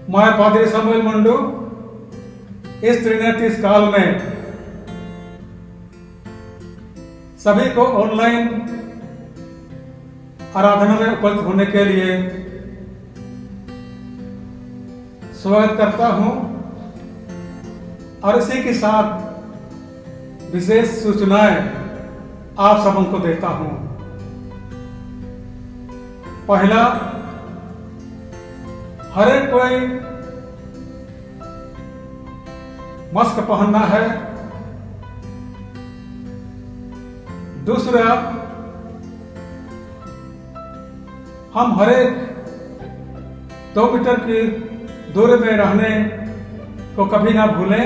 मैं पादरी समूएल मंडू इस त्रिनेत्रीस काल में सभी को ऑनलाइन आराधना में उपस्थित होने के लिए स्वागत करता हूं और इसी के साथ विशेष सूचनाएं आप सबको देता हूं। पहला, हर एक कोई मास्क पहनना है। दूसरा, हम हर एक 2 मीटर की दूरी में रहने को कभी ना भूलें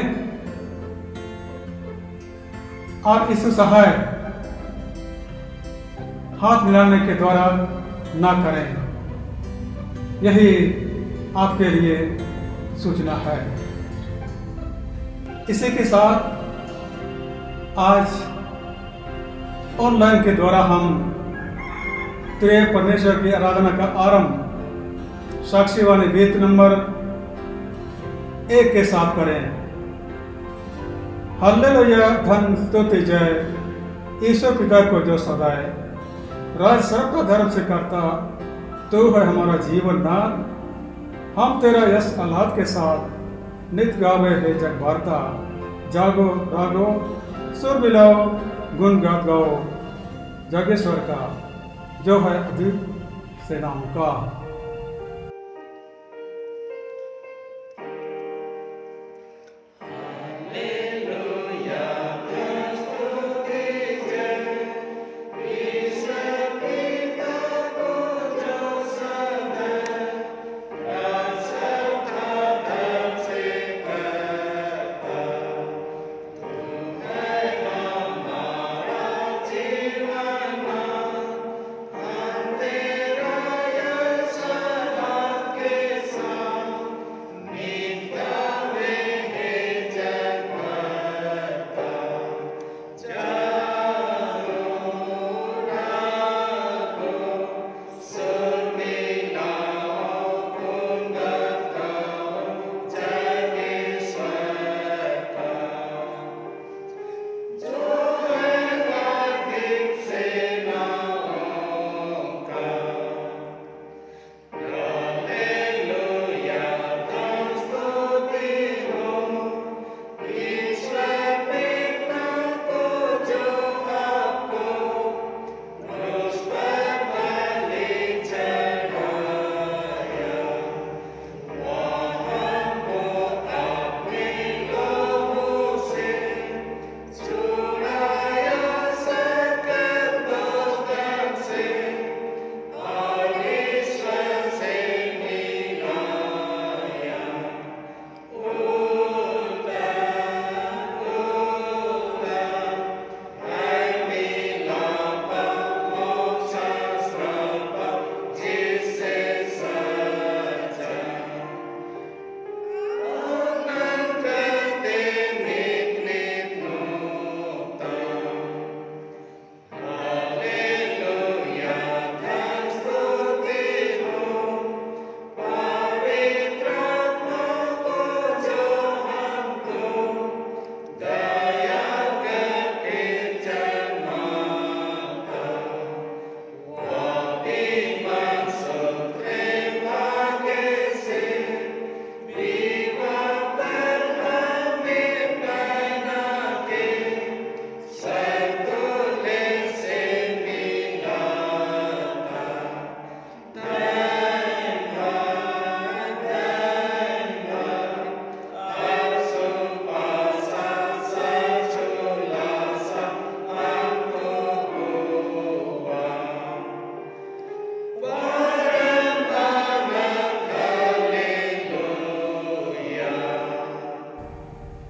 और इस सहाय हाथ मिलाने के द्वारा ना करें। यही आपके लिए सूचना है। इसी के साथ आज ऑनलाइन के द्वारा हम त्रिएक परमेश्वर की आराधना का आरंभ साक्षीवाणी गीत नंबर 1 के साथ करें। हालेलुया, धन स्तुति जय ईश्वर पिता को जो सदाए राज सर्व धर्म से करता, तू है हमारा जीवन दान। हम तेरा यश आह्लाद के साथ नित्य गावे है जग भारता। जागो रागो सुर मिलाओ गुण गात गाओ जगेश्वर का जो है अद्भुत सेनाओं का।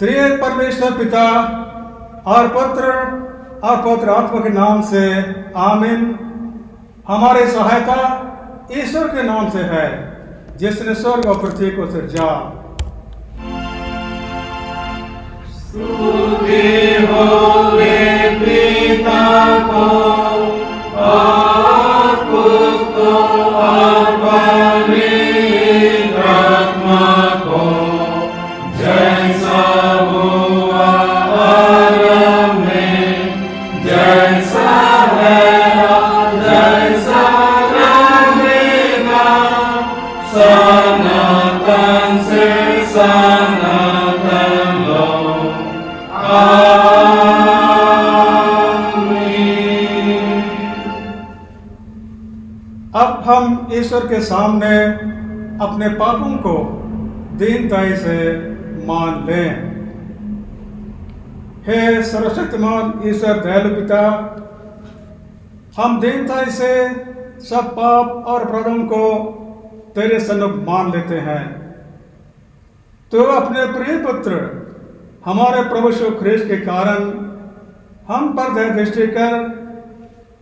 त्रिएक परमेश्वर पिता और पुत्र और पवित्र आत्मा के नाम से आमीन। हमारी सहायता ईश्वर के नाम से है जिसने स्वर्ग और पृथ्वी को सृजा। स्तुति होवे पिता को और पुत्र को और पवित्र आत्मा सनातन से सनातन लो। आमीन। अब हम ईश्वर के सामने अपने पापों को दीनताई से मान लें। हे सर्वशक्तिमान ईश्वर दयालु पिता, हम दीनताई से सब पाप और अपराधों को तेरे सन्मुख मान लेते हैं। तो अपने प्रिय पुत्र हमारे प्रभु यीशु ख्रीस्त के कारण हम पर दया दृष्टि कर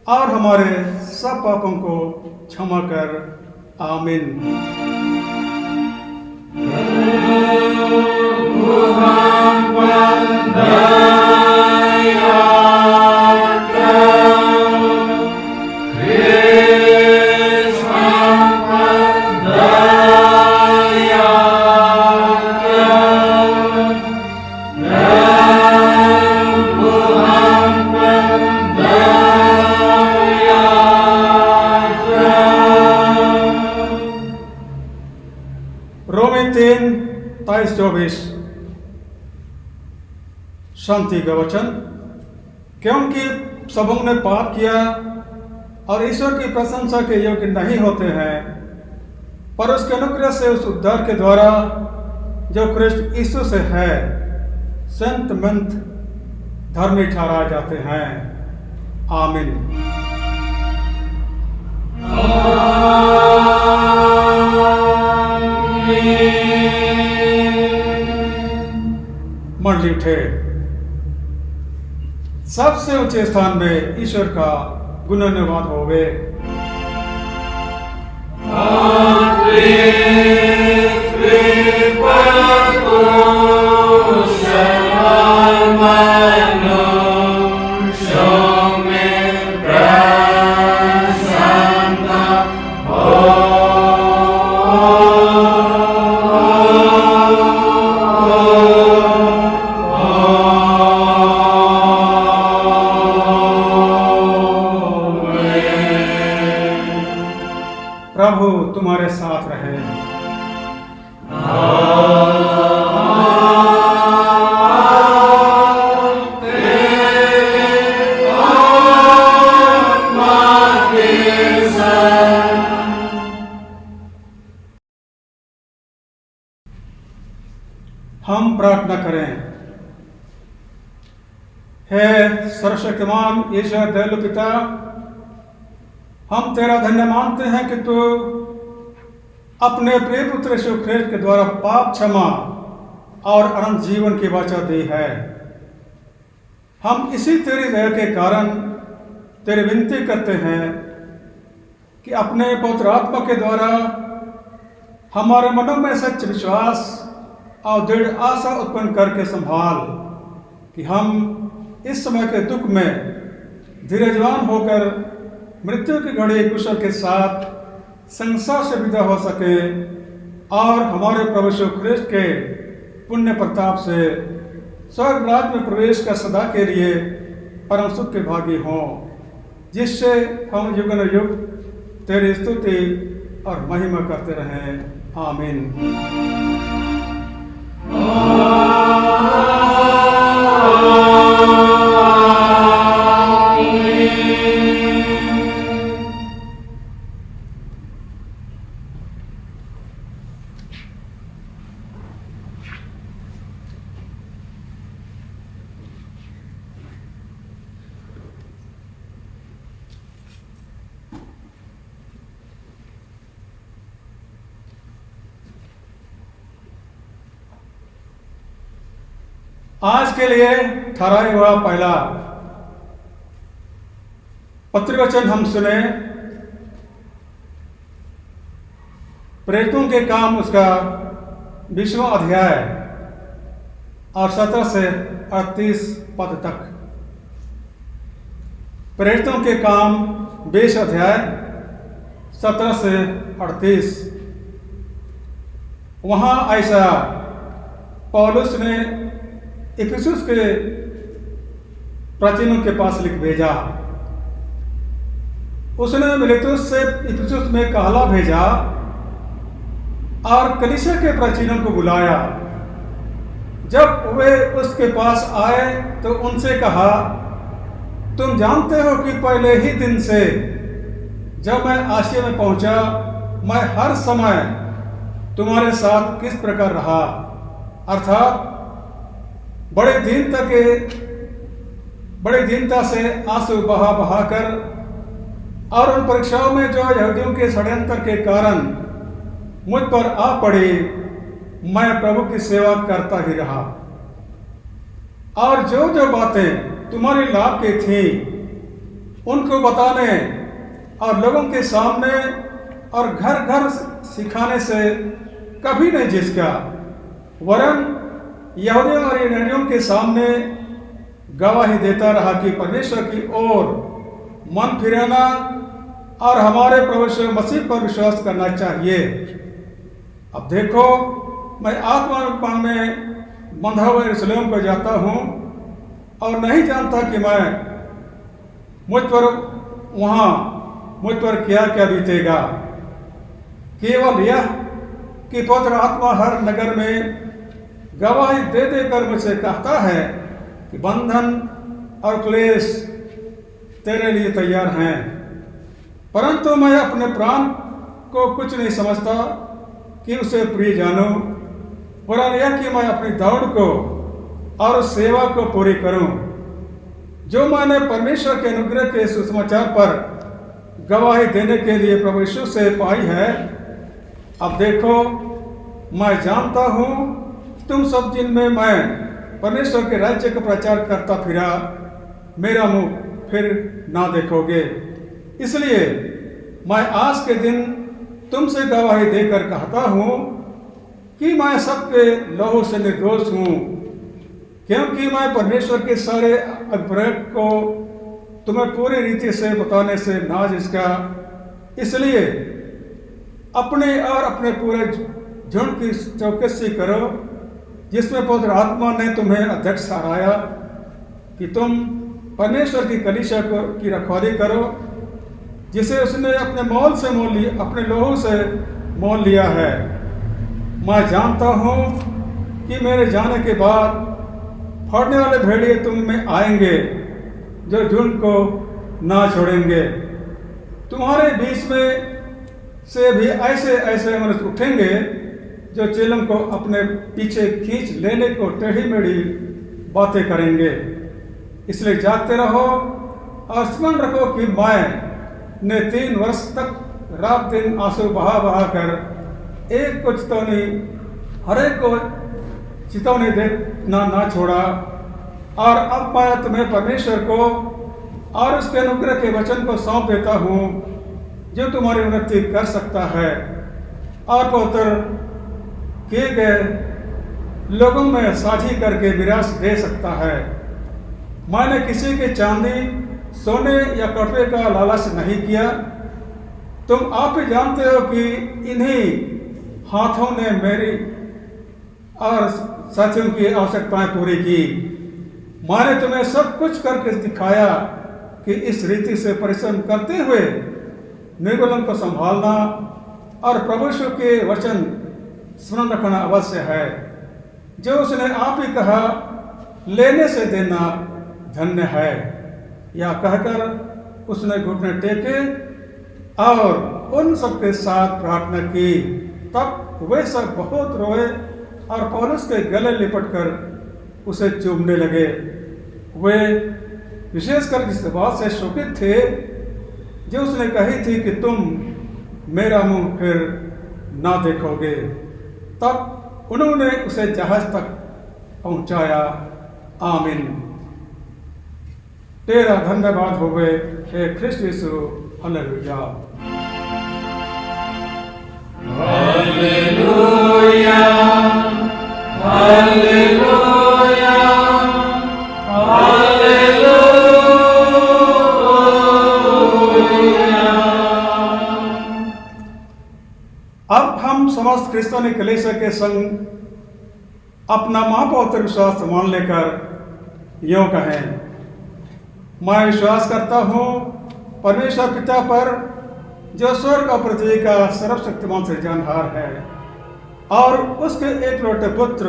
और हमारे सब पापों को क्षमा कर। आमीन। रोमी 3:23-24 शांति का वचन। क्योंकि सबों ने पाप किया और ईश्वर की प्रशंसा के योग्य नहीं होते हैं, पर उसके अनुग्रह से उस उद्धार के द्वारा जो ख्रिस्त यीशु से है संत मंत धर्मी ठहराए जाते हैं। आमीन। मंडली उठे। सबसे ऊंचे स्थान में ईश्वर का गुणगान होवे। प्रभु तुम्हारे साथ रहे। हम प्रार्थना करें। हे सर्वशक्तिमान ईश्वर दयालु पिता, हम तेरा धन्य मानते हैं कि तू अपने प्रिय पुत्र यीशु ख्रीस्त के द्वारा पाप क्षमा और अनंत जीवन की वाचा दी है। हम इसी तेरी दया के कारण तेरी विनती करते हैं कि अपने पवित्र आत्मा के द्वारा हमारे मनों में सच्चे विश्वास और दृढ़ आशा उत्पन्न करके संभाल कि हम इस समय के दुख में धीरजवान होकर मृत्यु की घड़ी कुशल के साथ संसार से विदा हो सके और हमारे प्रभु यीशु ख्रीस्त के पुण्य प्रताप से स्वर्ग राज्य में प्रवेश का सदा के लिए परम सुख के भागी हों, जिससे हम युग न युग तेरी स्तुति और महिमा करते रहें। आमीन। आज के लिए ठहराया हुआ पहला पत्रिवचन हम सुने। प्रेरितों के काम उसका 20वां अध्याय और 17 से 38 पद तक। प्रेरितों के काम 20 अध्याय 17 से 38। वहां ऐसा पौलुस ने इफिसुस के प्राचीनों के पास लिख भेजा। उसने मिलेतुस से इफिसुस में कहला भेजा और कलीसिया के प्राचीनों को बुलाया। जब वे उसके पास आए तो उनसे कहा, तुम जानते हो कि पहले ही दिन से जब मैं आसिया में पहुंचा, मैं हर समय तुम्हारे साथ किस प्रकार रहा, अर्थात बड़े दीनता से आंसू बहा बहा कर, और उन परीक्षाओं में जो यहूदियों के षड्यंत्र के कारण मुझ पर आ पड़ी, मैं प्रभु की सेवा करता ही रहा। और जो जो बातें तुम्हारे लाभ की थी उनको बताने और लोगों के सामने और घर घर सिखाने से कभी नहीं झिझका, वरन यहूदियों और यूनानियों के सामने गवाही देता रहा कि परमेश्वर की ओर मन फिराना और हमारे प्रभु यीशु मसीह पर विश्वास करना चाहिए। अब देखो, मैं आत्मा में बंधा हुआ यरूशलेम को जाता हूँ और नहीं जानता कि मैं मुझ पर क्या क्या बीतेगा। केवल यह कि पवित्र आत्मा हर नगर में गवाही दे देकर मुझसे कहता है कि बंधन और क्लेश तेरे लिए तैयार हैं, परंतु मैं अपने प्राण को कुछ नहीं समझता कि उसे प्रिय जानूं, वरन यह कि मैं अपनी दौड़ को और उस सेवा को पूरी करूं जो मैंने परमेश्वर के अनुग्रह के सुसमाचार पर गवाही देने के लिए प्रभु यीशु से पाई है। अब देखो, मैं जानता हूं तुम सब जिनमें मैं परमेश्वर के राज्य का प्रचार करता फिरा, मेरा मुंह फिर ना देखोगे। इसलिए मैं आज के दिन तुमसे गवाही देकर कहता हूँ कि मैं सबके लहू से निर्दोष हूँ, क्योंकि मैं परमेश्वर के सारे अनुग्रह को तुम्हें पूरी रीति से बताने से ना झिझका। इसलिए अपने और अपने पूरे झुंड की चौकसी करो, जिसमें पवित्र आत्मा ने तुम्हें अध्यक्ष ठहराया कि तुम परमेश्वर की कलीसिया की रखवाली करो, जिसे उसने अपने अपने लोहू से मोल लिया है। मैं जानता हूँ कि मेरे जाने के बाद फाड़ने वाले भेड़िए तुम में आएंगे, जो झुंड को ना छोड़ेंगे। तुम्हारे बीच में से भी ऐसे मनुष्य उठेंगे जो चेलों को अपने पीछे खींच लेने को टेढ़ी मेढ़ी बातें करेंगे। इसलिए जागते रहो और स्मरण रखो कि मैंने 3 वर्ष तक रात दिन आंसू बहा बहा कर एक को चेतावनी हर एक को चेतावनी देना ना छोड़ा। और अब मैं तुम्हें परमेश्वर को और उसके अनुग्रह के वचन को सौंप देता हूँ, जो तुम्हारी उन्नति कर सकता है और पवित्र किए गए लोगों में साझी करके विरास दे सकता है। मैंने किसी के चांदी, सोने या कपड़े का लालच नहीं किया। तुम आप ही जानते हो कि इन्हीं हाथों ने मेरी और साथियों की आवश्यकताएं पूरी की। मैंने तुम्हें सब कुछ करके दिखाया कि इस रीति से परिश्रम करते हुए निर्गुणों को संभालना और प्रभु यीशु के वचन स्मरण रखना अवश्य है, जो उसने आप ही कहा, लेने से देना धन्य है। या कहकर उसने घुटने टेके और उन सबके साथ प्रार्थना की। तब वे सब बहुत रोए और पौलुस के गले लिपटकर उसे चूमने लगे। वे विशेषकर इस बात से शोकित थे जो उसने कही थी कि तुम मेरा मुंह फिर ना देखोगे। तब उन्होंने उसे जहाज तक पहुंचाया। आमीन। तेरा धन्यवाद होवे हे ख्रिस्त यीशु। हालेलुया। Hallelujah, hallelujah, hallelujah. अब हम समस्त क्रिस्तों कलीसिया के संग अपना महापवित्र विश्वास मान लेकर यूं कहें, मैं विश्वास करता हूँ परमेश्वर पिता पर, जो स्वर्ग और पृथ्वी का सर्वशक्तिमान सृजनहार है, और उसके एक लौटे पुत्र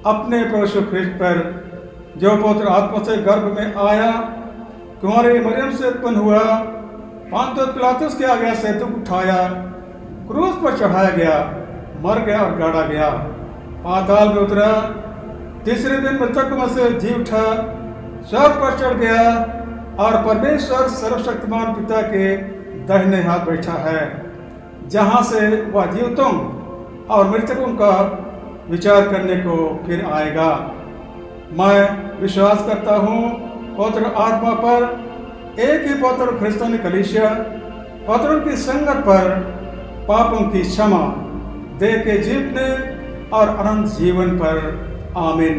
अपने प्रभु यीशु ख्रिस्त पर, जो पवित्र आत्मा से गर्भ में आया, कुंवारी मरियम से उत्पन्न हुआ, पुन्तियुस पिलातुस के आज्ञा से दुख उठाया, क्रूस पर चढ़ाया गया, मर गया और गाड़ा गया, पाताल में उतरा, तीसरे दिन मृतकों में से जी उठा, स्वर्ग पर चढ़ गया और परमेश्वर सर्वशक्तिमान पिता के दाहिने हाथ बैठा है, जहाँ से वह जीवितों और मृतकों का विचार करने को फिर आएगा। मैं विश्वास करता हूँ पवित्र आत्मा पर, एक ही पवित्र क्रिस्तानी कलीसिया, पवित्रों की संगत पर, पापों की क्षमा दे के जीतने और अनंत जीवन पर। आमीन।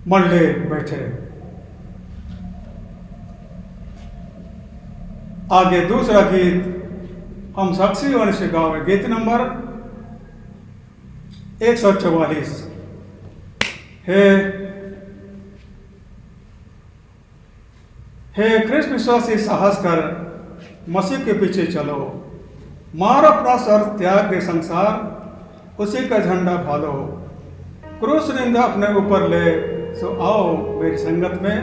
मंडले बैठे। आगे दूसरा गीत हम साक्षी वाले से गावे, गीत नंबर 144। हे ख्रिस्त विश्वासी, साहस कर मसीह के पीछे चलो, मार अपना सर त्याग दे संसार, उसी का झंडा भालो, क्रूस निंदा अपने ऊपर ले, सो आओ मेरी संगत में।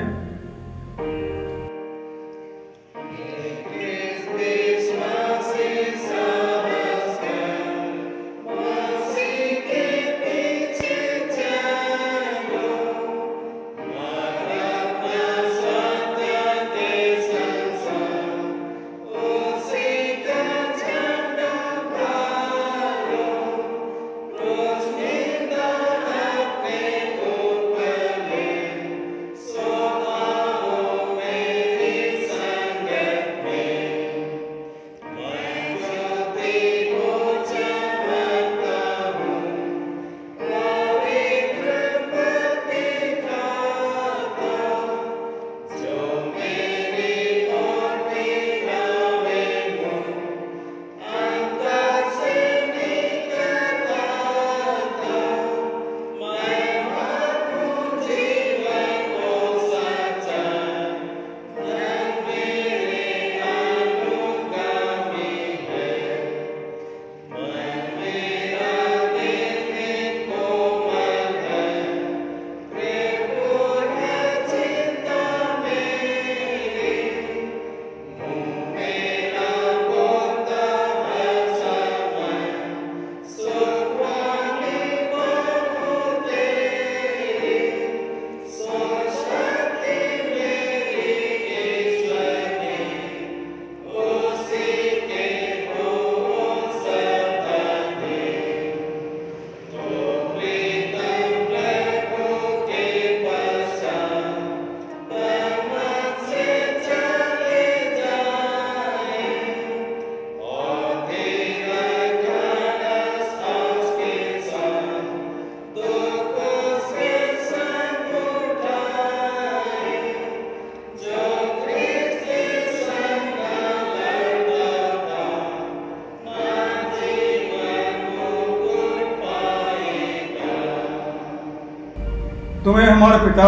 तुम्हें हमारे पिता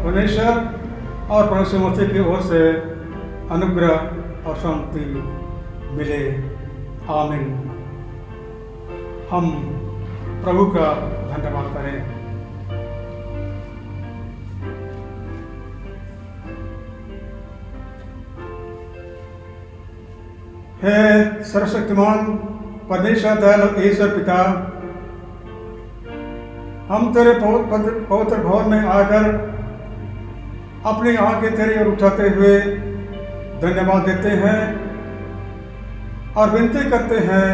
परमेश्वर और परमेश्वर मसीह की ओर से अनुग्रह और शांति मिले। आमीन। हम प्रभु का धन्यवाद करें। हे सर्वशक्तिमान परमेश्वर दयालु ईश्वर पिता, हम तेरे पवित्र भवन में आकर अपनी आंखें तेरी ओर उठाते हुए धन्यवाद देते हैं और विनती करते हैं,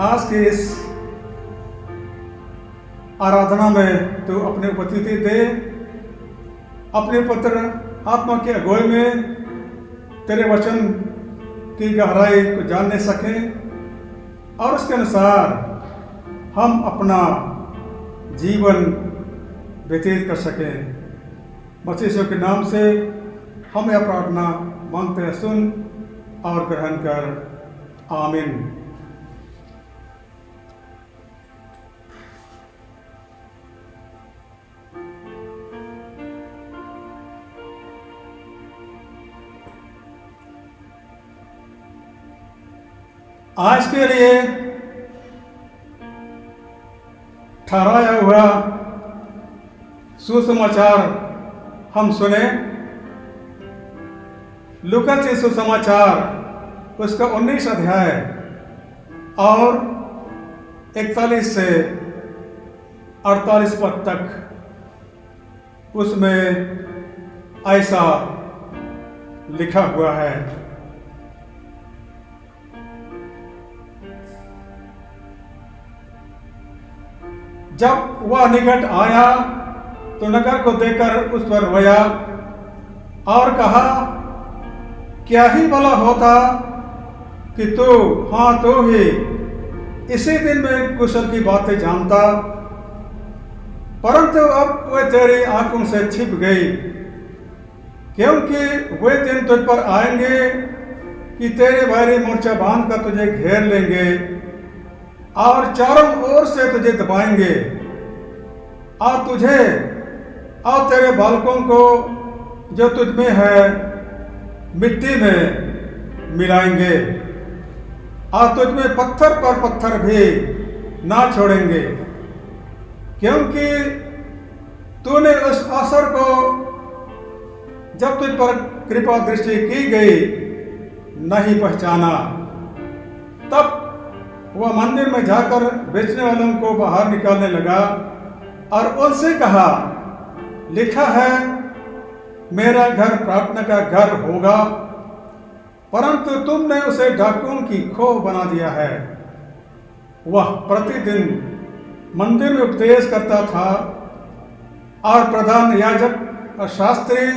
आज की इस आराधना में तू अपनी उपस्थिति दे, अपने पवित्र आत्मा की अगुवाई में तेरे वचन की गहराई को जानने सकें और उसके अनुसार हम अपना जीवन व्यतीत कर सकें। मसीह यीशु के नाम से हम यह प्रार्थना मांगते हैं, सुन और ग्रहण कर। आमीन। आज के लिए ठहराया हुआ सुसमाचार हम सुने। लूका के सुसमाचार उसका 19 अध्याय और 41 से 48 पद तक उसमें ऐसा लिखा हुआ है। जब वह निकट आया तो नगर को देखकर उस पर रोया और कहा, क्या ही भला होता कि तू, हाँ तू ही इसी दिन में कुशल की बातें जानता, परंतु अब वे तेरी आंखों से छिप गई, क्योंकि वे दिन तुझ पर आएंगे कि तेरे बैरी मोर्चा बांध कर तुझे घेर लेंगे और चारों ओर से तुझे दबाएंगे और तुझे और तेरे बालकों को जो तुझ में है मिट्टी में मिलाएंगे और तुझ में पत्थर पर पत्थर भी ना छोड़ेंगे, क्योंकि तूने उस अवसर को जब तुझ पर कृपा दृष्टि की गई नहीं पहचाना। तब वह मंदिर में जाकर बेचने वालों को बाहर निकालने लगा और उनसे कहा, लिखा है मेरा घर प्रार्थना का घर होगा, परंतु तुमने उसे डाकुओं की खोह बना दिया है। वह प्रतिदिन मंदिर में उपदेश करता था और प्रधान याजक और शास्त्री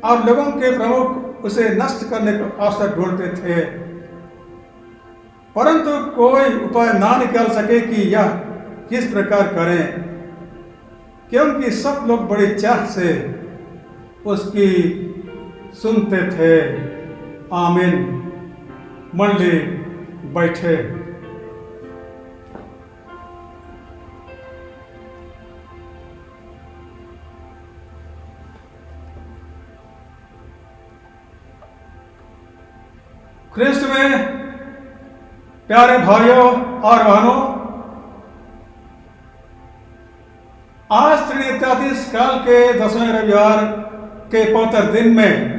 और लोगों के प्रमुख उसे नष्ट करने का अवसर ढूंढते थे, परंतु कोई उपाय ना निकाल सके कि यह किस प्रकार करें, क्योंकि सब लोग बड़ी चाह से उसकी सुनते थे। आमीन। मंडली बैठे। ख्रिस्त में प्यारे भाइयों और बहनों, आज त्रिनित्यादीश काल के 10वें रविवार के पवित्र दिन में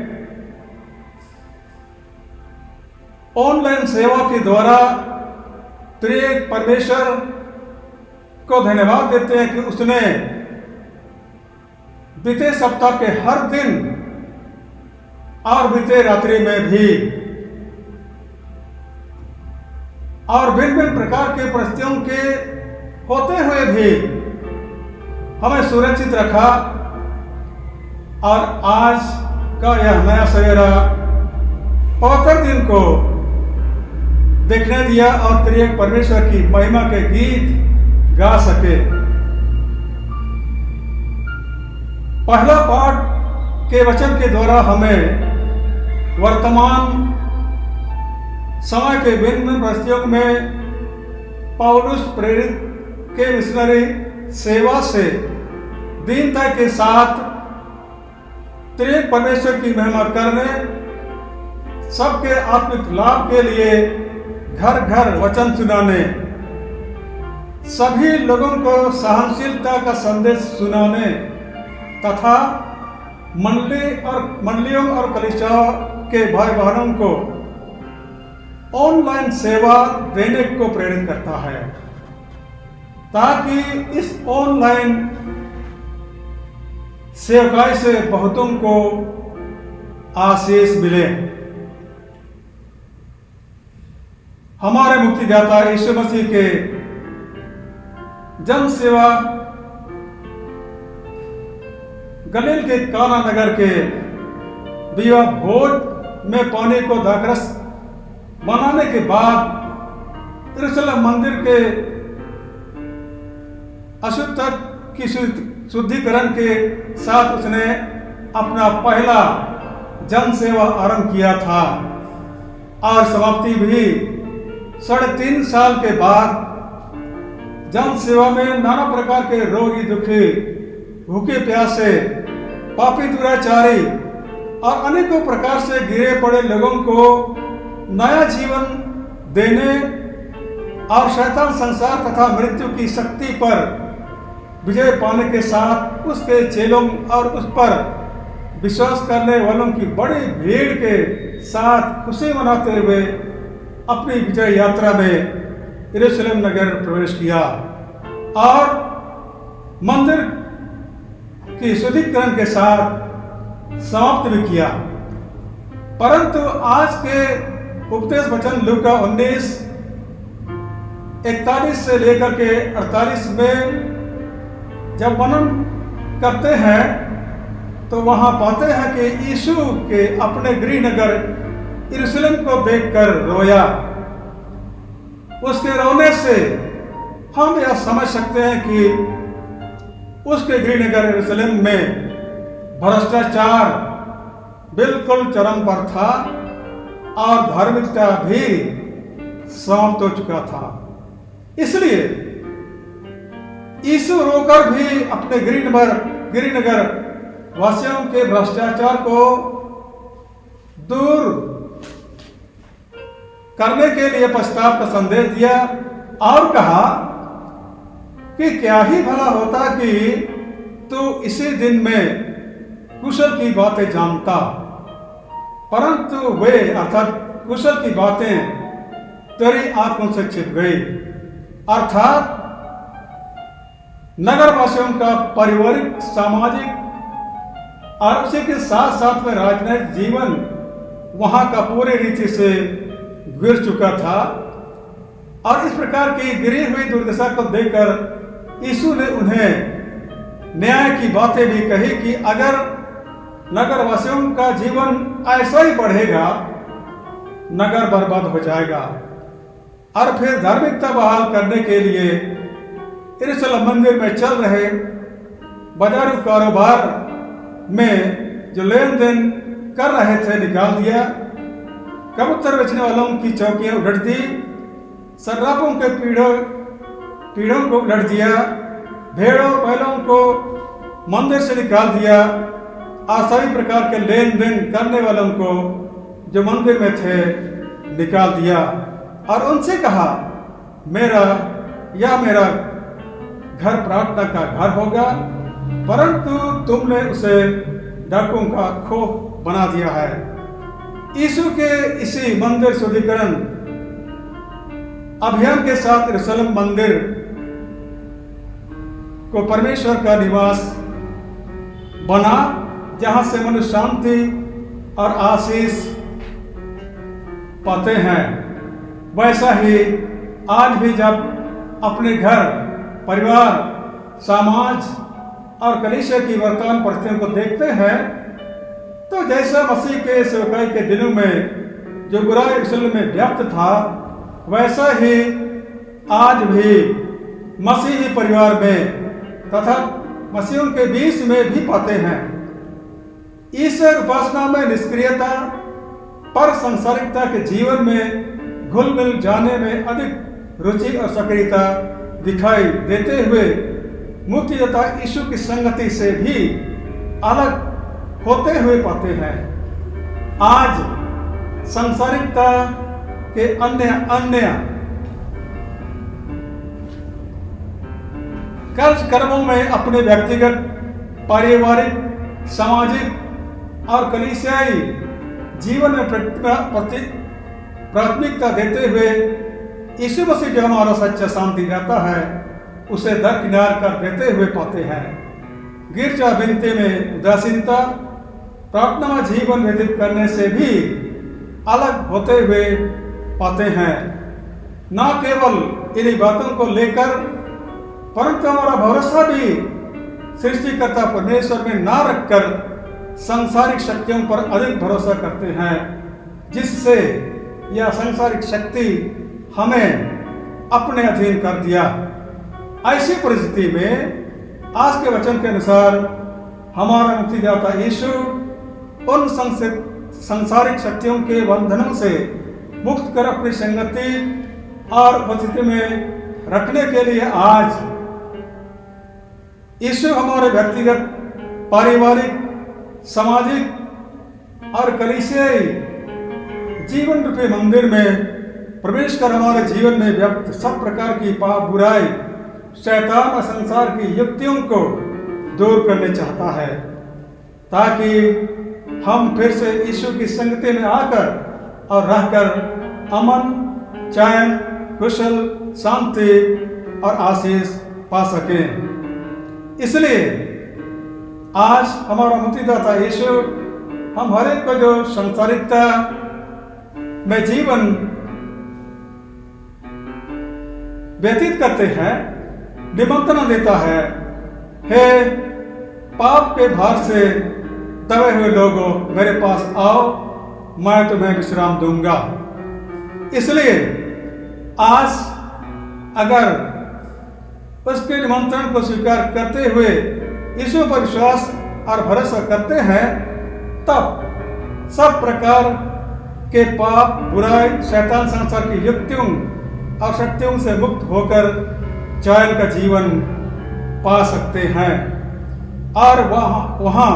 ऑनलाइन सेवा के द्वारा त्रिएक परमेश्वर को धन्यवाद देते हैं कि उसने बीते सप्ताह के हर दिन और बीते रात्रि में भी और भिन्न भिन्न प्रकार के परिस्थितियों के होते हुए भी हमें सुरक्षित रखा और आज का यह नया सवेरा पवित्र दिन को देखने दिया और त्रिएक परमेश्वर की महिमा के गीत गा सके। पहला पाठ के वचन के द्वारा हमें वर्तमान समय के भिन्न परिस्थितियों में पौलुस प्रेरित के मिशनरी सेवा से दीनता के साथ त्रिएक परमेश्वर की महिमा करने, सबके आत्मिक लाभ के लिए घर घर वचन सुनाने, सभी लोगों को सहनशीलता का संदेश सुनाने तथा मंडलियों और कलीसियाओं के भाई बहनों को ऑनलाइन सेवा देने को प्रेरित करता है, ताकि इस ऑनलाइन सेवकाई से बहुतों को आशीष मिले। हमारे मुक्तिदाता यीशु मसीह के जन सेवा गलील के काना नगर के विवाह भोज में पानी को दाखरस बनाने के बाद यरूशलेम मंदिर के अशुद्धता की शुद्धिकरण के साथ उसने अपना पहला जन सेवा आरंभ किया था। और समाप्ति भी 3.5 साल के बाद, जन सेवा में नाना प्रकार के रोगी दुखी, भूखे प्यासे, पापी दुराचारी और अनेकों प्रकार से गिरे पड़े लोगों को नया जीवन देने और शैतान संसार तथा मृत्यु की शक्ति पर विजय पाने के साथ उसके चेलों और उस पर विश्वास करने वालों की बड़ी भीड़ के साथ खुशी मनाते हुए अपनी विजय यात्रा में यरूशलेम नगर प्रवेश किया और मंदिर की शुद्धिकरण के साथ समाप्त भी किया। परंतु आज के उपदेश वचन लूका 19:41 से लेकर के 48 में जब मनन करते हैं तो वहां पाते हैं कि यीशु के अपने गृह नगर यरूशलेम को देखकर रोया। उसके रोने से हम यह समझ सकते हैं कि उसके गृह नगर यरूशलेम में भ्रष्टाचार बिल्कुल चरम पर था और धार्मिकता भी समाप्त हो चुका था। इसलिए यीशु रोकर भी अपने गृहनगर वासियों के भ्रष्टाचार को दूर करने के लिए प्रस्ताव का संदेश दिया और कहा कि क्या ही भला होता कि तू इसी दिन में कुशल की बातें जानता, परंतु वे अर्थात कुशल की बातें तेरी आंखों से छिप गई। अर्थात नगरवासियों का पारिवारिक, सामाजिक और उसी के साथ साथ में राजनैतिक जीवन वहां का पूरी रीति से गिर चुका था और इस प्रकार की गिरी हुई दुर्दशा को देखकर यीशु ने उन्हें न्याय की बातें भी कही कि अगर नगरवासियों का जीवन ऐसा ही बढ़ेगा, नगर बर्बाद हो जाएगा। और फिर धार्मिकता बहाल करने के लिए यरूशलेम मंदिर में चल रहे बाजारू कारोबार में जो लेन देन कर रहे थे निकाल दिया, कबूतर बेचने वालों की चौकियां उलट दी, सर्राफों के पीढ़ों को उलट दिया, भेड़ों बैलों को मंदिर से निकाल दिया और सभी प्रकार के लेन देन करने वालों को जो मंदिर में थे निकाल दिया और उनसे कहा, मेरा घर प्रार्थना का घर होगा, परंतु तुमने उसे डाकुओं का खोह बना दिया है। यीशु के इसी मंदिर शुद्धिकरण अभियान के साथ यरूशलेम मंदिर को परमेश्वर का निवास बना, जहां से मनुष्य शांति और आशीष पाते हैं। वैसा ही आज भी जब अपने घर, परिवार, समाज और कलीसिया की वर्तमान परिस्थितियों को देखते हैं तो जैसा मसीह के सेवकाई के दिनों में जो बुरा यरूशलेम में व्याप्त था, वैसा ही आज भी मसीही परिवार में तथा मसीहों के बीच में भी पाते हैं। ईश्वर उपासना में निष्क्रियता पर सांसारिकता के जीवन में घुल मिल जाने में अधिक रुचि और सक्रियता दिखाई देते हुए मुक्तिदाता यीशु की संगति से भी अलग होते हुए पाते हैं। आज सांसारिकता के अन्य कर्मों में अपने व्यक्तिगत, पारिवारिक, सामाजिक और कलीसियाई जीवन में प्राथमिकता देते हुए यीशु मसीह जो हमारा सच्चा शांति रहता है उसे दरकिनार कर देते हुए पाते हैं। गिरजा विनती में उदासीनता, प्रार्थना में जीवन व्यतीत करने से भी अलग होते हुए पाते हैं। न केवल इन्हीं बातों को लेकर परंतु हमारा भरोसा भी सृष्टिकर्ता परमेश्वर में ना रखकर सांसारिक शक्तियों पर अधिक भरोसा करते हैं, जिससे यह सांसारिक शक्ति हमें अपने अधीन कर दिया। ऐसी परिस्थिति में आज के वचन के अनुसार हमारा मुक्तिदाता यीशु उन सांसारिक शक्तियों के बंधनों से मुक्त कर अपनी संगति और उपस्थिति में रखने के लिए आज यीशु हमारे व्यक्तिगत, पारिवारिक, सामाजिक और कलीसियाई जीवन रूपी मंदिर में प्रवेश कर हमारे जीवन में व्यक्त सब प्रकार की पाप, बुराई, शैतान और संसार की युक्तियों को दूर करने चाहता है, ताकि हम फिर से यीशु की संगति में आकर और रहकर अमन, चैन, कुशल, शांति और आशीष पा सकें। इसलिए आज हमारा मुक्तिदाता यीशु हम हर एक को जो संसारिकता में जीवन व्यतीत करते हैं निमंत्रण देता है, हे पाप के भार से दबे हुए लोगों मेरे पास आओ, मैं तुम्हें विश्राम दूंगा। इसलिए आज अगर उसके निमंत्रण को स्वीकार करते हुए यीशु पर विश्वास और भरोसा करते हैं, तब सब प्रकार के पाप, बुराई, शैतान, संसार की युक्तियों और शक्तियों से मुक्त होकर चैन का जीवन पा सकते हैं और वहाँ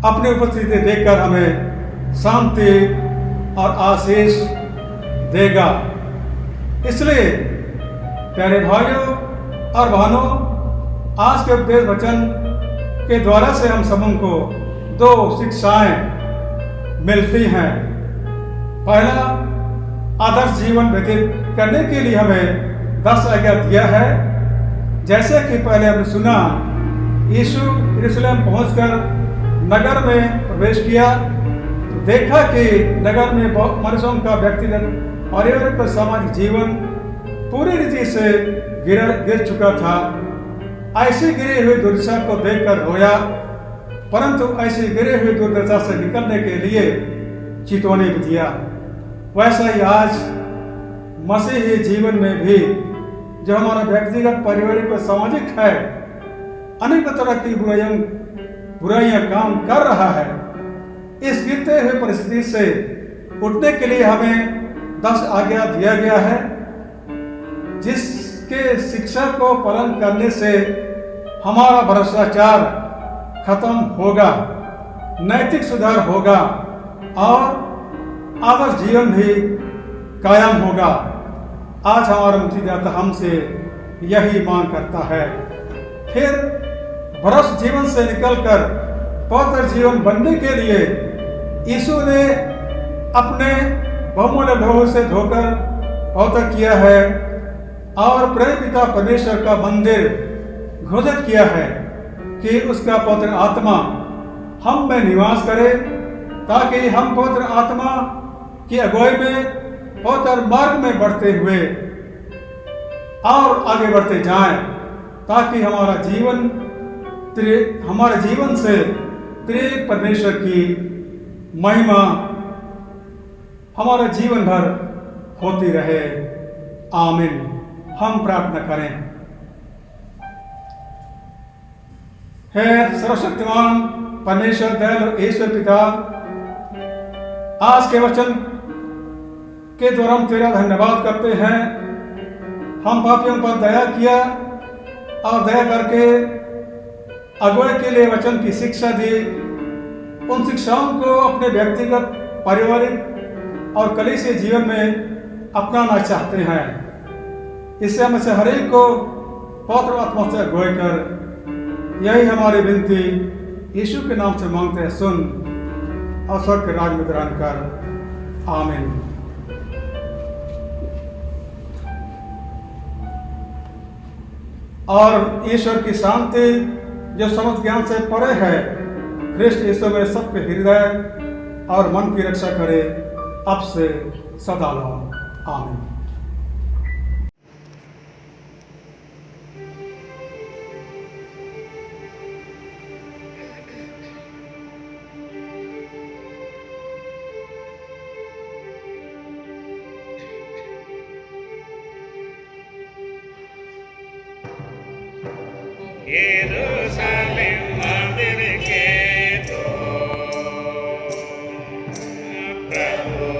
अपनी उपस्थिति देखकर हमें शांति और आशीष देगा। इसलिए प्यारे भाइयों और बहनों, आज के उपदेश वचन के द्वारा से हम सबों को दो शिक्षाएं मिलती हैं। पहला, आदर्श जीवन व्यतीत करने के लिए हमें 10 आज्ञा दिया है। जैसे कि पहले हमने सुना, यीशु यरूशलेम पहुंचकर नगर में प्रवेश किया तो देखा कि नगर में बहुत मनुष्यों का व्यक्तिगत और सामाजिक जीवन पूरी रीति से गिर चुका था। ऐसी गिरी हुई दुर्दशा को देखकर रोया, परंतु ऐसी गिरी हुई दुर्दशा से निकलने के लिए चेतावनी भी दिया। वैसा ही आज मसीही जीवन में भी जो हमारा व्यक्तिगत, पारिवारिक और सामाजिक है, अनेक तरह की बुराइयां काम कर रहा है। इस गिरते हुए परिस्थिति से उठने के लिए हमें 10 आज्ञा दिया गया है, जिसके शिक्षा को पालन करने से हमारा भ्रष्टाचार खत्म होगा, नैतिक सुधार होगा और आदर्श जीवन भी कायम होगा। आज हमारा मुक्तिदाता हमसे यही मांग करता है। फिर भ्रष्ट जीवन से निकलकर पवित्र जीवन बनने के लिए यीशु ने अपने बहुमूल्य लहू से धोकर पवित्र किया है और प्रेम पिता परमेश्वर का मंदिर घोषित किया है कि उसका पवित्र आत्मा हम में निवास करे, ताकि हम पवित्र आत्मा की अगुवाई में पवित्र मार्ग में बढ़ते हुए और आगे बढ़ते जाएं, ताकि हमारे जीवन से प्रिय परमेश्वर की महिमा हमारा जीवन भर होती रहे। आमीन। हम प्रार्थना करें। हे सर्वशक्तिमान परमेश्वर, दयालु ईश्वर पिता, आज के वचन के द्वारा हम तेरा धन्यवाद करते हैं। हम पापियों पर दया किया और दया करके अगुवाई के लिए वचन की शिक्षा दी। उन शिक्षाओं को अपने व्यक्तिगत, पारिवारिक और कलीसिया जीवन में अपनाना चाहते हैं। इससे हम से हर एक को पवित्र आत्मा से अगुवाई कर, यही हमारी विनती यीशु के नाम से मांगते हैं, सुन और स्वर्ग के राज में ग्रहण कर। आमीन। और ईश्वर की शांति जो समस्त ज्ञान से परे है, ख्रिस्ट यीशु में सबके हृदय और मन की रक्षा करे अब से सदा लो। आमीन। यरूशलेम मंदिर के तो प्रभु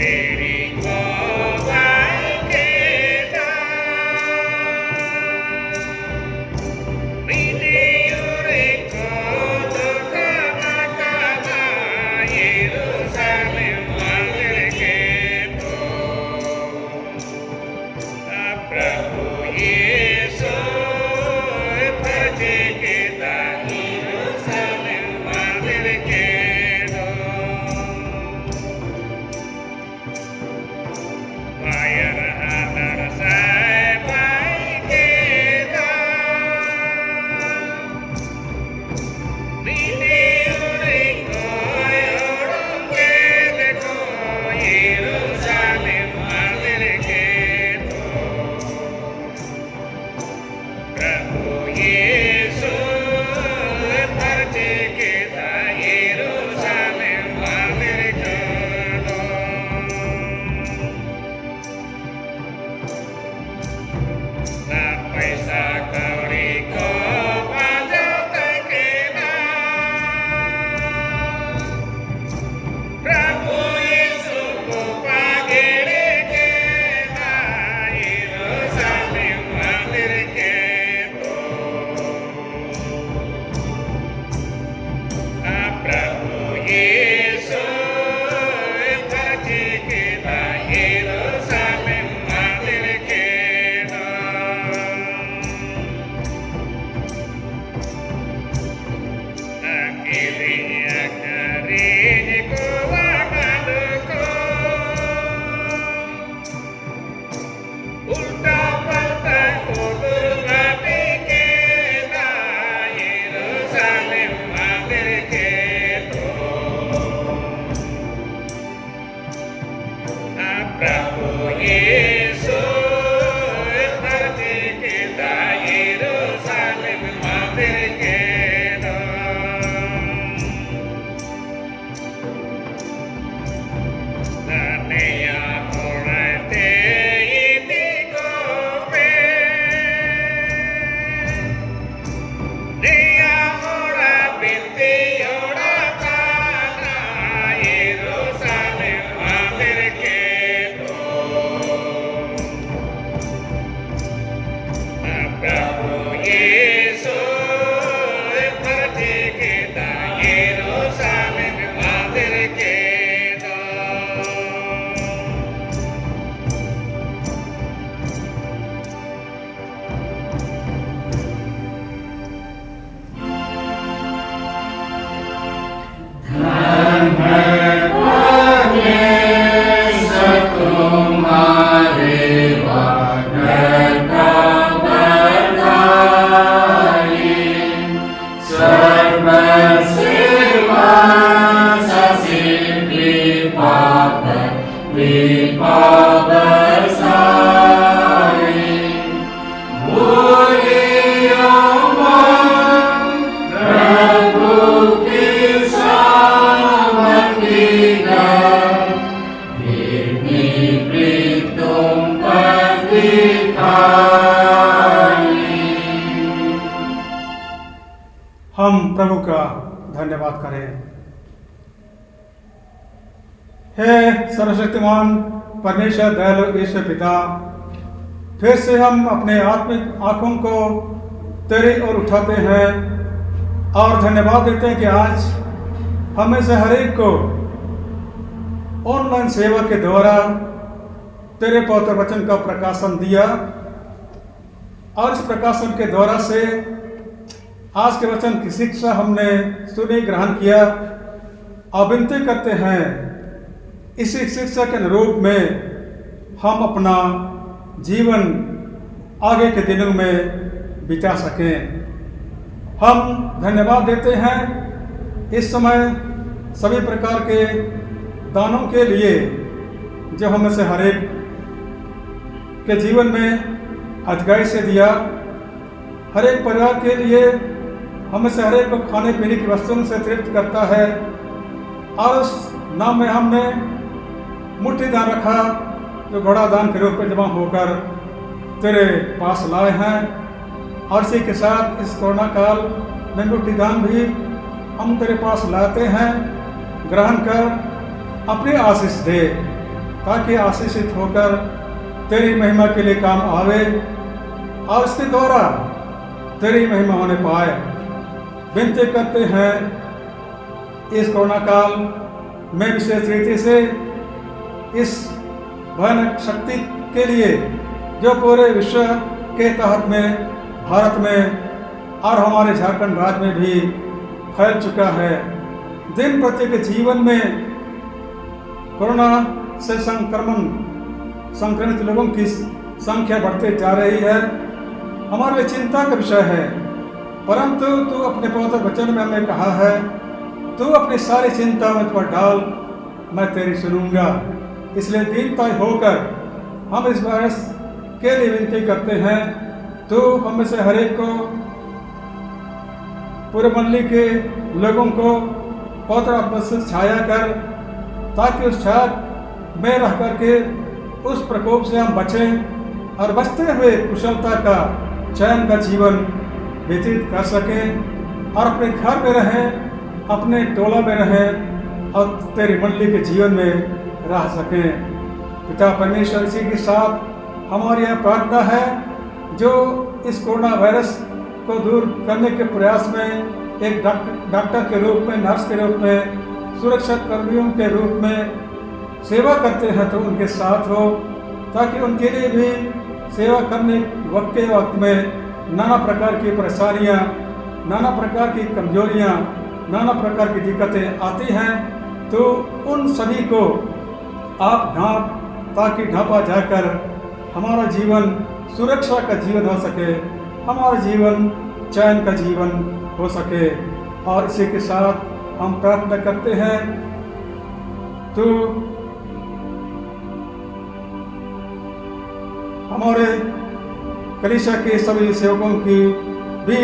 मेरी कोबाई के हम प्रभु का धन्यवाद करें। हे सर्वशक्तिमान परमेश्वर दयालु ईश्वर पिता, फिर से हम अपने आत्मिक आंखों को तेरी ओर उठाते हैं और धन्यवाद देते हैं कि आज हमें से हर एक को ऑनलाइन सेवा के द्वारा तेरे पवित्र वचन का प्रकाशन दिया और इस प्रकाशन के द्वारा से आज के वचन की शिक्षा हमने सुनी, ग्रहण किया और विनती करते हैं इसी शिक्षा के अनुरूप में हम अपना जीवन आगे के दिनों में बिता सकें। हम धन्यवाद देते हैं इस समय सभी प्रकार के दानों के लिए जो हमें से हर एक के जीवन में अधिकाई से दिया। हर एक परिवार के लिए हमें से हर एक को खाने पीने की वस्तुओं से तृप्त करता है और उस नाम में हमने मुट्ठी दान रखा जो घोड़ा दान के रूप में जमा होकर तेरे पास लाए हैं। और इसी के साथ इस कोरोना काल में मुट्ठी दान भी हम तेरे पास लाते हैं। ग्रहण कर अपनी आशीष दे ताकि आशीषित होकर तेरी महिमा के लिए काम आवे और इसके द्वारा तेरी महिमा होने पाए। विनती करते हैं इस कोरोना काल में विशेष रीति से इस भयानक शक्ति के लिए जो पूरे विश्व के तहत में भारत में और हमारे झारखंड राज्य में भी फैल चुका है। दिन प्रति के जीवन में कोरोना से संक्रमित लोगों की संख्या बढ़ते जा रही है। हमारे लिए चिंता का विषय है, परंतु तू अपने पवित्र वचन में हमें कहा है, तू अपनी सारी चिंता मुझ पर डाल, मैं तेरी सुनूंगा। इसलिए दीनता होकर हम इस वायरस के लिए विनती करते हैं, तो हम में से हर एक को, पूरे मंडली के लोगों को पवित्र आत्मा से छाया कर, ताकि उस छाया में रह करके उस प्रकोप से हम बचें और बचते हुए कुशलता का चयन का जीवन व्यतीत कर सकें और अपने घर में रहें, अपने टोला में रहें और तेरी मंडली के जीवन में रह सकें। पिता परमेश्वर, इसी के साथ हमारी यह प्रार्थना है, जो इस कोरोना वायरस को दूर करने के प्रयास में एक डॉक्टर के रूप में, नर्स के रूप में, सुरक्षा कर्मियों के रूप में सेवा करते हैं, तो उनके साथ हो, ताकि उनके लिए भी सेवा करने के वक्त में नाना प्रकार की परेशानियां, नाना प्रकार की कमजोरियां, नाना प्रकार की दिक्कतें आती हैं, तो उन सभी को आप ढांप, ताकि ढांपा जाकर हमारा जीवन सुरक्षा का जीवन हो सके, हमारा जीवन चैन का जीवन हो सके। और इसी के साथ हम प्रार्थना करते हैं, तो हमारे कलीसिया के सभी सेवकों की भी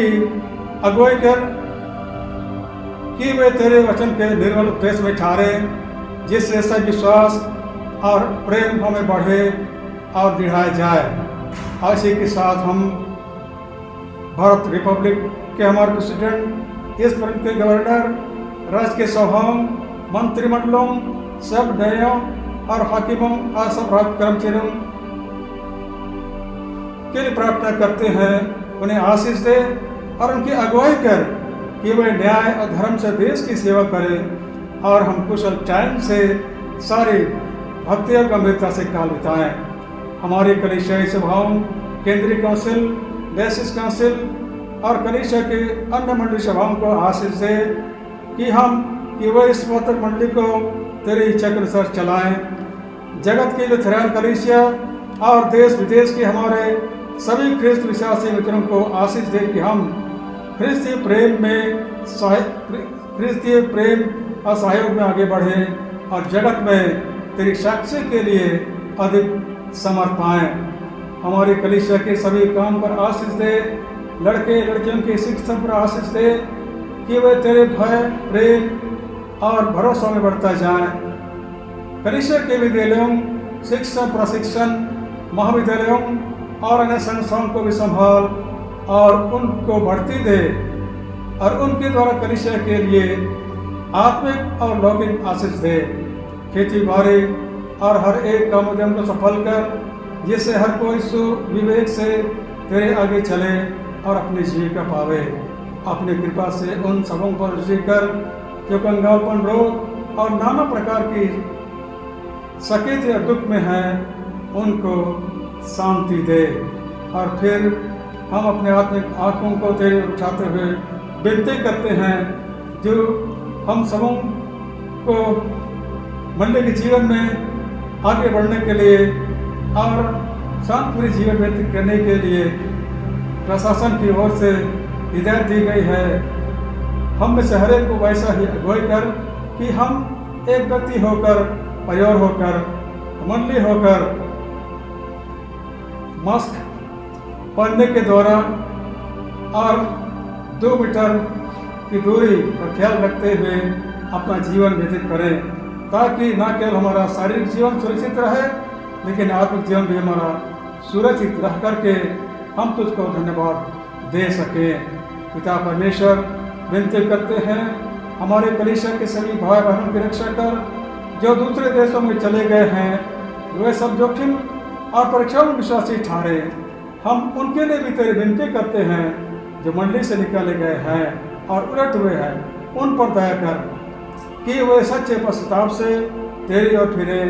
अगुवाई कर कि वे तेरे वचन के निर्मल उपदेश में ठहरे, जिससे सब विश्वास और प्रेम हमें बढ़े और दृढ़ाया जाए। और इसी के साथ हम भारत रिपब्लिक के हमारे प्रेसिडेंट, इस प्रदेश के गवर्नर, राज्य के सभाओं, मंत्रिमंडलों, सब न्यायों और हाकिमों और सब राज्य कर्मचारियों के लिए प्रार्थना करते हैं, उन्हें आशीष दे और उनकी अगुवाई कर कि वे न्याय और धर्म से देश की सेवा करें और हम कुशल चैन से सारी भक्ति और गंभीरता से काल बिताएं। हमारी कलीसियाई सभाओं, केंद्रीय काउंसिल, डायसिस काउंसिल और कलीसिया के अन्य मंडली सभाओं को आशीष दे कि वह इस पवित्र मंडली को तेरी इच्छा के अनुसार चलाएं। जगत की लुथेरान कलीसिया और देश विदेश के हमारे सभी ख्रिस्त विश्वासी मित्रों को आशीष दे कि हम ख्रिस्तीय प्रेम और सहयोग में आगे बढ़ें और जगत में तेरी साक्ष्य के लिए अधिक समर्थ पाएं। हमारी कलीसिया के सभी काम पर आशीष दे, लड़के लड़कियों की शिक्षा पर आशीष दे कि वे तेरे भय, प्रेम और भरोसा में बढ़ता जाएं। कलीसिया के विद्यालयों, शिक्षा प्रशिक्षण महाविद्यालयों और अन्य संस्थाओं को भी संभाल और उनको बढ़ती दे और उनके द्वारा कलीसिया के लिए आत्मिक और लौकिक आशीष दे। खेती बाड़ी और हर एक काम उद्यम को सफल कर, जिससे हर कोई सुविवेक से तेरे आगे चले और अपनी जीविका पावे। अपनी कृपा से उन सबों पर दृष्टि कर जो कंगालपन, रोग और नाना प्रकार की सकेत या दुख में हैं, उनको शांति दे। और फिर हम अपने आत्मिक आंखों को तेरे उठाते हुए विनती करते हैं, जो हम सबों को मंडली के जीवन में आगे बढ़ने के लिए और शांतिपूर्ण जीवन व्यतीत करने के लिए प्रशासन की ओर से हिदायत दी गई है। हम में से हर एक को वैसा ही अगुवाई कर कि हम एक व्यक्ति होकर, परिवार होकर, मंडली होकर मास्क पहनने के द्वारा और 2 मीटर की दूरी का ख्याल रखते हुए अपना जीवन व्यतीत करें, ताकि न केवल हमारा शारीरिक जीवन सुरक्षित रहे, लेकिन आत्मिक जीवन भी हमारा सुरक्षित रह करके हम तुझको धन्यवाद दे सकें। पिता परमेश्वर, विनती करते हैं हमारे कलीसिया के सभी भाई बहनों की रक्षा कर, जो दूसरे देशों में चले गए हैं वे सब जोखिम और परीक्षाओं में विश्वासी ठहरे। हम उनके लिए भी तेरी विनती करते हैं जो मंडली से निकाले गए हैं और उलट हुए हैं। उन पर दया कर कि वे सच्चे पश्चाताप से तेरी ओर फिरे।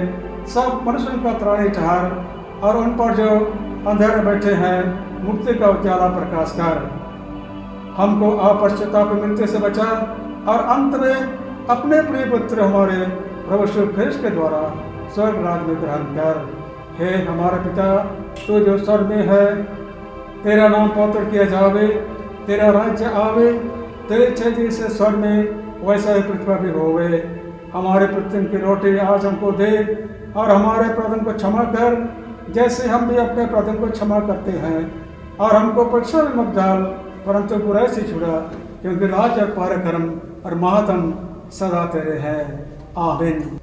सब मनुष्यों का त्राणी ठहर और उन पर जो अंधेरे बैठे हैं मुक्ति का उजाला प्रकाश कर। हमको अपश्चाताप मृत्यु से बचा और अंत में अपने प्रिय पुत्र हमारे प्रभु यीशु ख्रिस्त के द्वारा स्वर्ग राज में ग्रहण कर। हे हमारे पिता, तू जो स्वर्ग में है, तेरा नाम पवित्र किया जावे, तेरा राज्य आवे, तेरी इच्छा जैसे स्वर्ग में वैसा ही पृथ्वी भी होवे। हमारे प्रतिदिन की रोटी आज हमको दे और हमारे अपराधों को क्षमा कर जैसे हम भी अपने अपराधों को क्षमा करते हैं। और हमको परीक्षा में मत डाल परंतु बुराई से छुड़ा, क्योंकि राज और पराक्रम और महात्म सदा तेरे हैं। आमीन।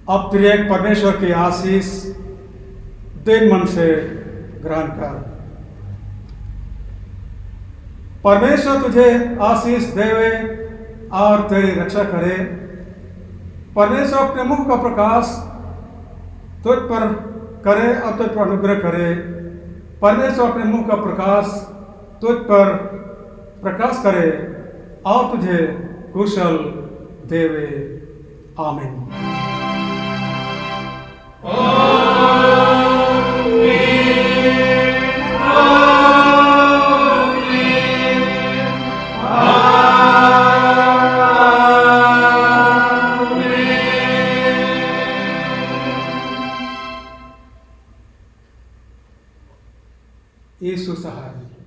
अब प्रिय परमेश्वर की आशीष दिन मन से ग्रहण कर। परमेश्वर तुझे आशीष देवे और तेरी रक्षा करे। परमेश्वर अपने मुख का प्रकाश तुझ पर करे और तुझ पर अनुग्रह करे। परमेश्वर अपने मुख का प्रकाश तुझ पर प्रकाश करे और तुझे कुशल देवे। आमीन। यीशु सहाय।